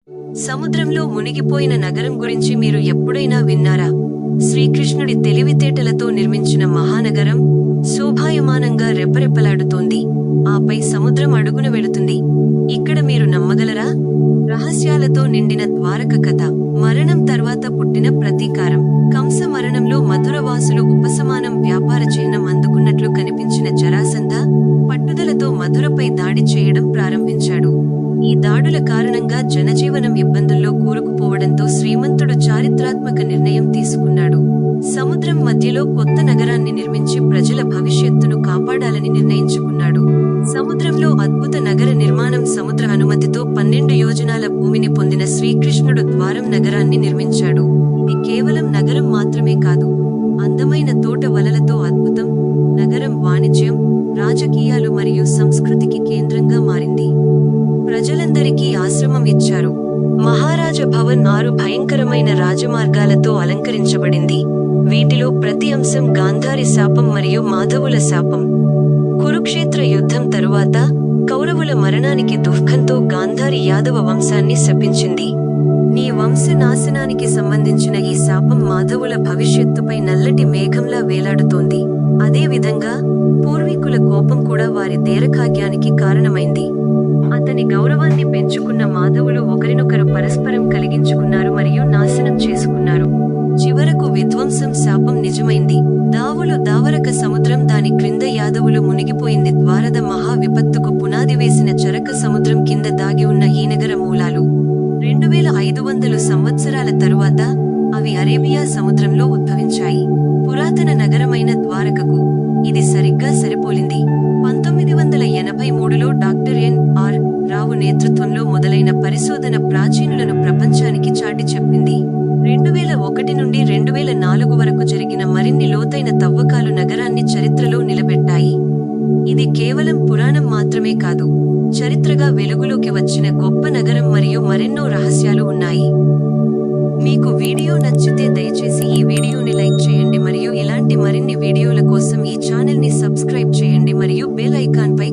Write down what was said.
సముద్రంలో మునిగిపోయిన నగరం గురించి మీరు ఎప్పుడైనా విన్నారా? శ్రీకృష్ణుడి తెలివితేటలతో నిర్మించిన మహానగరం శోభాయమానంగా రెపరెపలాడుతోంది. ఆపై సముద్రం అడుగున వెళుతుంది. ఇక్కడ మీరు నమ్మగలరా? రహస్యాలతో నిండిన ద్వారక కథ. మరణం తర్వాత పుట్టిన ప్రతీకారం. కంస మరణంలో మధురవాసులు ఉపశమనం వ్యాపార చిహ్నం అందుకున్నట్లు కనిపించిన జరాసంధ పట్టుదలతో మధురపై దాడి చేయడం ప్రారంభించాడు. ఈ దాడుల కారణంగా జనజీవనం ఇబ్బందుల్లో కూరుకుపోవడంతో శ్రీమంతుడు చారిత్రాత్మక నిర్ణయం తీసుకున్నాడు. సముద్రం మధ్యలో కొత్త నగరాన్ని నిర్మించి ప్రజల భవిష్యత్తును కాపాడాలని నిర్ణయించుకున్నాడు. సముద్రంలో అద్భుత నగర నిర్మాణం. సముద్ర అనుమతితో 12 యోజనాల భూమిని పొందిన శ్రీకృష్ణుడు ద్వారం నగరాన్ని నిర్మించాడు. ఇది కేవలం నగరం మాత్రమే కాదు, అందమైన తోట వలలతో అద్భుతం నగరం వాణిజ్యం, రాజకీయాలు మరియు సంస్కృతికి కేంద్రంగా మారింది. ప్రజలందరికీ ఆశ్రమం ఇచ్చారు. మహారాజ భవన్ 6 భయంకరమైన రాజమార్గాలతో అలంకరించబడింది. వీటిలో ప్రతి అంశం గాంధారి శాపం మరియు మాధవుల శాపం. కురుక్షేత్ర యుద్ధం తరువాత కౌరవుల మరణానికి దుఃఖంతో గాంధారి యాదవ వంశాన్ని శపించింది. నీ వంశ నాశనానికి సంబంధించిన ఈ శాపం మాధవుల భవిష్యత్తుపై నల్లటి మేఘంలా వేలాడుతోంది. అదే విధంగా పూర్వీకుల కోపం కూడా వారి దేరకాగ్యానికి కారణమైంది. అతని గౌరవాన్ని పెంచుకున్న మాధవులు ఒకరినొకరు పరస్పరం కలిగించుకున్నారు మరియు నాశనం చేసుకున్నారు. చివరకు విధ్వంసం శాపం నిజమైంది. దావరక సముద్రం, దాని క్రింద యాదవులు మునిగిపోయింది. ద్వారద మహా విపత్తుకు పునాది వేసిన చరక సముద్రం కింద దాగి ఉన్న ఈ నగర మూలాలు 2500 సంవత్సరాల తరువాత అవి అరేబియా సముద్రంలో ఉద్భవించాయి. పురాతన నగరమైన ద్వారకకు ఇది సరిగ్గా సరిపోలింది. 1983లో డాక్టర్ N.R. రావు నేతృత్వంలో మొదలైన పరిశోధన ప్రాచీనులను ప్రపంచానికి చాటి చెప్పింది. 2001 నుండి 2004 వరకు జరిగిన మరిన్ని లోతైన తవ్వకాలు నగరాన్ని చరిత్రలో నిలబెట్టాయి. ఇది కేవలం పురాణం మాత్రమే కాదు, చరిత్రగా వెలుగులోకి వచ్చిన గొప్ప నగరం మరియు మరెన్నో రహస్యాలు ఉన్నాయి. మీకు వీడియో నచ్చితే దయచేసి ఈ వీడియోని లైక్ చేయండి మరియు ఇలాంటి మరిన్ని వీడియోల కోసం ఈ ఛానల్ని సబ్స్క్రైబ్ చేయండి మరియు బెల్ ఐకాన్ పై